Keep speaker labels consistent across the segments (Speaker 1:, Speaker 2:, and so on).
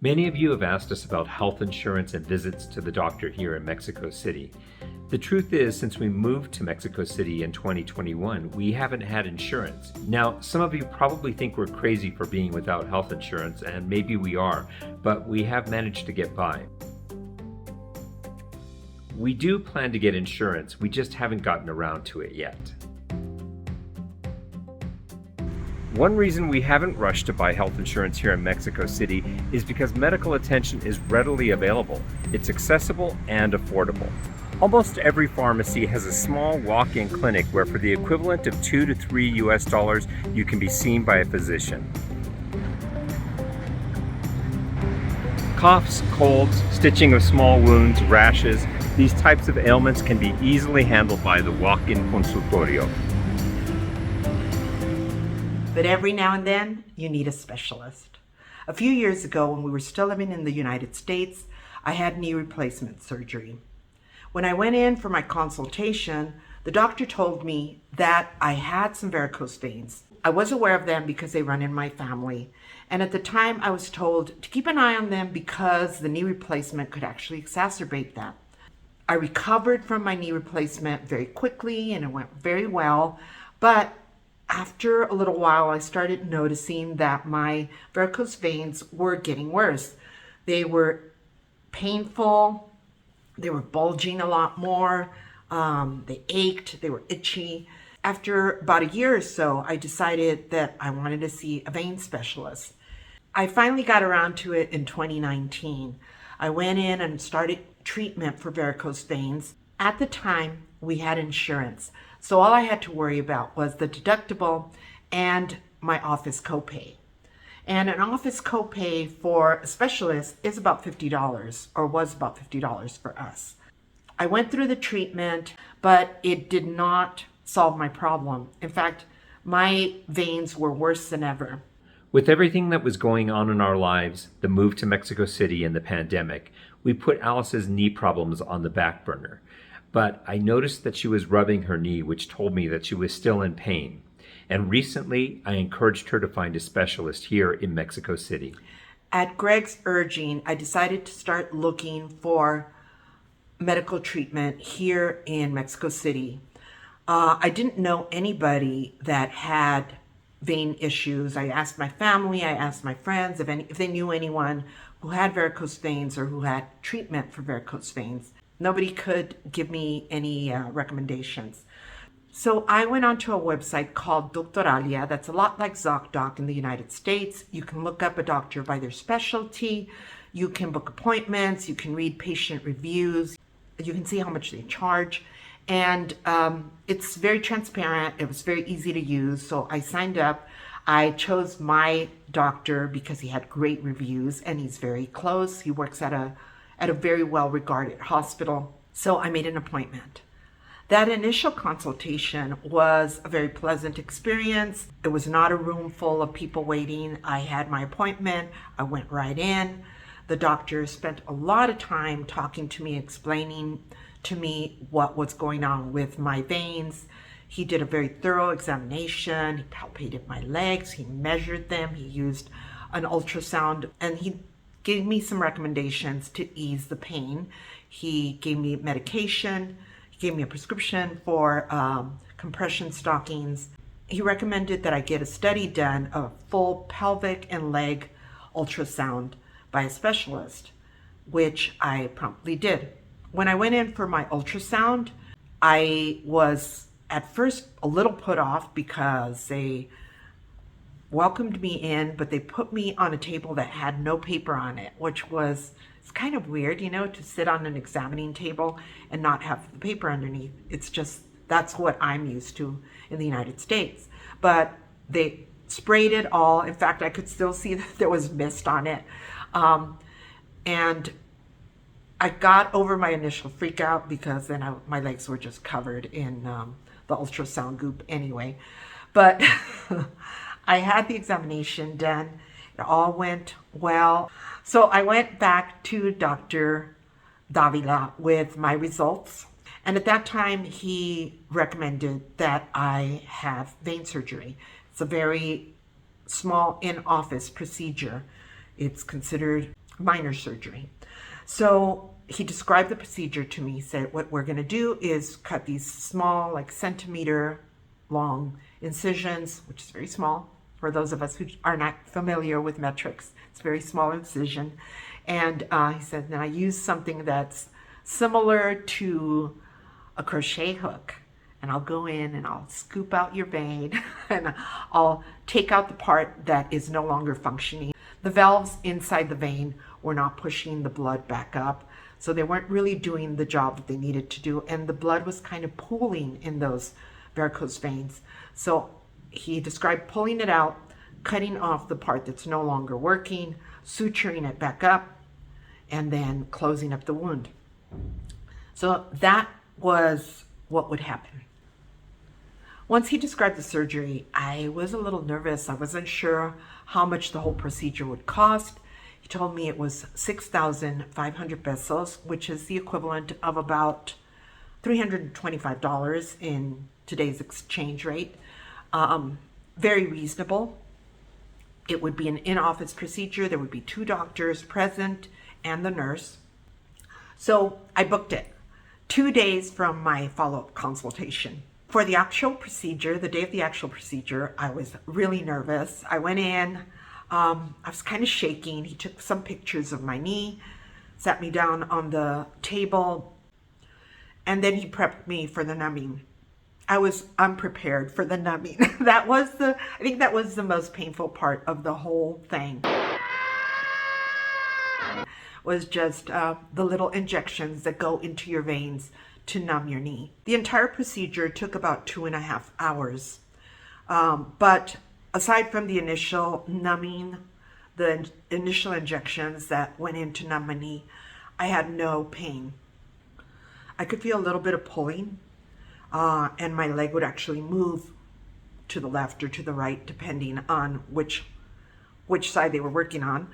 Speaker 1: Many of you have asked us about health insurance and visits to the doctor here in Mexico City. The truth is, since we moved to Mexico City in 2021, we haven't had insurance. Now, some of you probably think we're crazy for being without health insurance, and maybe we are, but we have managed to get by. We do plan to get insurance, we just haven't gotten around to it yet. One reason we haven't rushed to buy health insurance here in Mexico City is because medical attention is readily available. It's accessible and affordable. Almost every pharmacy has a small walk-in clinic where for the equivalent of $2 to $3 US, you can be seen by a physician. Coughs, colds, stitching of small wounds, rashes, these types of ailments can be easily handled by the walk-in consultorio.
Speaker 2: But every now and then, you need a specialist. A few years ago, when we were still living in the United States, I had knee replacement surgery. When I went in for my consultation, the doctor told me that I had some varicose veins. I was aware of them because they run in my family. And at the time, I was told to keep an eye on them because the knee replacement could actually exacerbate that. I recovered from my knee replacement very quickly and it went very well, but after a little while, I started noticing that my varicose veins were getting worse. They were painful, they were bulging a lot more, they ached, they were itchy. After about a year or so, I decided that I wanted to see a vein specialist. I finally got around to it in 2019. I went in and started treatment for varicose veins. At the time, we had insurance. So all I had to worry about was the deductible and my office copay. And an office copay for a specialist is about $50, or was about $50 for us. I went through the treatment, but it did not solve my problem. In fact, my veins were worse than ever.
Speaker 1: With everything that was going on in our lives, the move to Mexico City and the pandemic, we put Alice's knee problems on the back burner. But I noticed that she was rubbing her knee, which told me that she was still in pain. And recently, I encouraged her to find a specialist here in Mexico City.
Speaker 2: At Greg's urging, I decided to start looking for medical treatment here in Mexico City. I didn't know anybody that had vein issues. I asked my family, I asked my friends if they knew anyone who had varicose veins or who had treatment for varicose veins. Nobody could give me any recommendations. So I went onto a website called Doctoralia that's a lot like ZocDoc in the United States. You can look up a doctor by their specialty. You can book appointments. You can read patient reviews. You can see how much they charge. And it's very transparent. It was very easy to use. So I signed up. I chose my doctor because he had great reviews and he's very close. He works at a very well-regarded hospital. So I made an appointment. That initial consultation was a very pleasant experience. It was not a room full of people waiting. I had my appointment. I went right in. The doctor spent a lot of time talking to me, explaining to me what was going on with my veins. He did a very thorough examination. He palpated my legs. He measured them. He used an ultrasound, and he gave me some recommendations to ease the pain. He gave me medication. He gave me a prescription for compression stockings. He recommended that I get a study done, a full pelvic and leg ultrasound by a specialist, which I promptly did. When I went in for my ultrasound, I was at first a little put off because they welcomed me in, but they put me on a table that had no paper on it, which was, it's kind of weird, to sit on an examining table and not have the paper underneath. It's just, that's what I'm used to in the United States. But they sprayed it all. In fact, I could still see that there was mist on it. And I got over my initial freak out because then my legs were just covered in the ultrasound goop anyway. But I had the examination done. It all went well. So I went back to Dr. Davila with my results. And at that time, he recommended that I have vein surgery. It's a very small in-office procedure. It's considered minor surgery. So he described the procedure to me. He said, what we're going to do is cut these small, like centimeter long incisions, which is very small for those of us who are not familiar with metrics. It's a very small incision. And he said, now I use something that's similar to a crochet hook. And I'll go in and I'll scoop out your vein and I'll take out the part that is no longer functioning. The valves inside the vein were not pushing the blood back up, so they weren't really doing the job that they needed to do, and the blood was kind of pooling in those varicose veins. So he described pulling it out, cutting off the part that's no longer working, suturing it back up, and then closing up the wound. So that was what would happen. Once he described the surgery, I was a little nervous. I wasn't sure how much the whole procedure would cost. He told me it was 6,500 pesos, which is the equivalent of about $325 in today's exchange rate. Very reasonable. It would be an in-office procedure. There would be 2 doctors present and the nurse. So I booked it 2 days from my follow-up consultation. For the actual procedure, the day of the actual procedure, I was really nervous. I went in, I was kind of shaking. He took some pictures of my knee, sat me down on the table, and then he prepped me for the numbing. I was unprepared for the numbing. I think that was the most painful part of the whole thing. Was just the little injections that go into your veins to numb your knee. The entire procedure took about 2.5 hours. But aside from the initial numbing, the initial injections that went in to numb my knee, I had no pain. I could feel a little bit of pulling, and my leg would actually move to the left or to the right, depending on which side they were working on.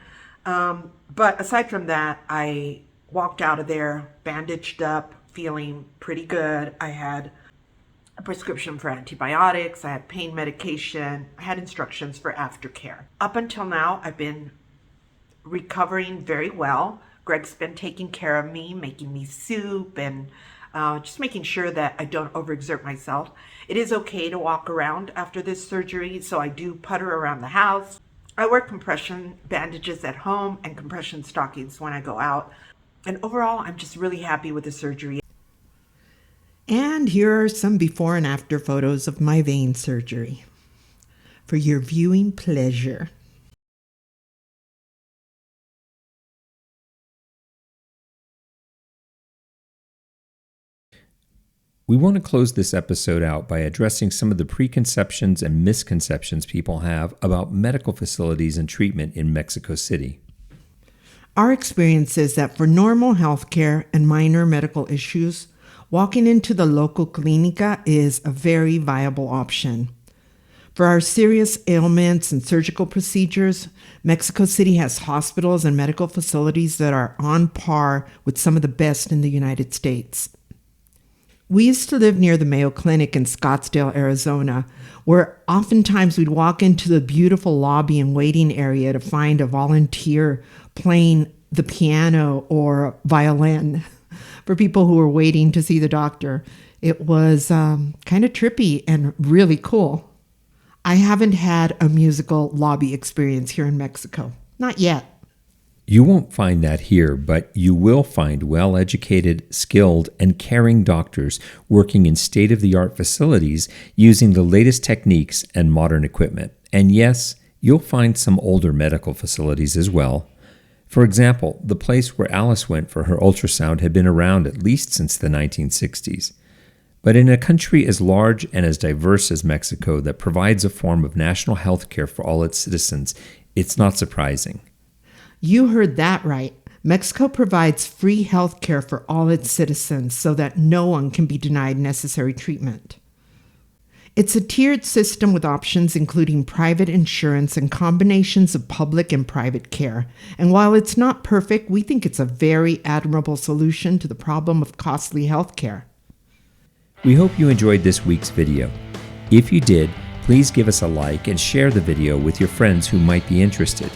Speaker 2: But aside from that, I walked out of there bandaged up, feeling pretty good. I had a prescription for antibiotics, I had pain medication, I had instructions for aftercare. Up until now, I've been recovering very well. Greg's been taking care of me, making me soup, and just making sure that I don't overexert myself. It is okay to walk around after this surgery, so I do putter around the house. I wear compression bandages at home and compression stockings when I go out. And overall, I'm just really happy with the surgery. And here are some before and after photos of my vein surgery for your viewing pleasure.
Speaker 1: We want to close this episode out by addressing some of the preconceptions and misconceptions people have about medical facilities and treatment in Mexico City.
Speaker 2: Our experience is that for normal healthcare and minor medical issues, walking into the local clinica is a very viable option. For our serious ailments and surgical procedures, Mexico City has hospitals and medical facilities that are on par with some of the best in the United States. We used to live near the Mayo Clinic in Scottsdale, Arizona, where oftentimes we'd walk into the beautiful lobby and waiting area to find a volunteer playing the piano or violin for people who were waiting to see the doctor. It was kind of trippy and really cool. I haven't had a musical lobby experience here in Mexico. Not yet.
Speaker 1: You won't find that here, but you will find well-educated, skilled, and caring doctors working in state-of-the-art facilities using the latest techniques and modern equipment. And yes, you'll find some older medical facilities as well. For example, the place where Alice went for her ultrasound had been around at least since the 1960s. But in a country as large and as diverse as Mexico that provides a form of national health care for all its citizens, it's not surprising.
Speaker 2: You heard that right. Mexico provides free health care for all its citizens so that no one can be denied necessary treatment. It's a tiered system with options including private insurance and combinations of public and private care. And while it's not perfect, we think it's a very admirable solution to the problem of costly health care.
Speaker 1: We hope you enjoyed this week's video. If you did, please give us a like and share the video with your friends who might be interested.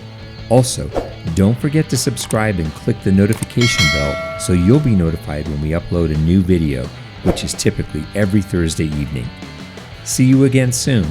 Speaker 3: Also, don't forget to subscribe and click the notification bell so you'll be notified when we upload a new video, which is typically every Thursday evening. See you again soon.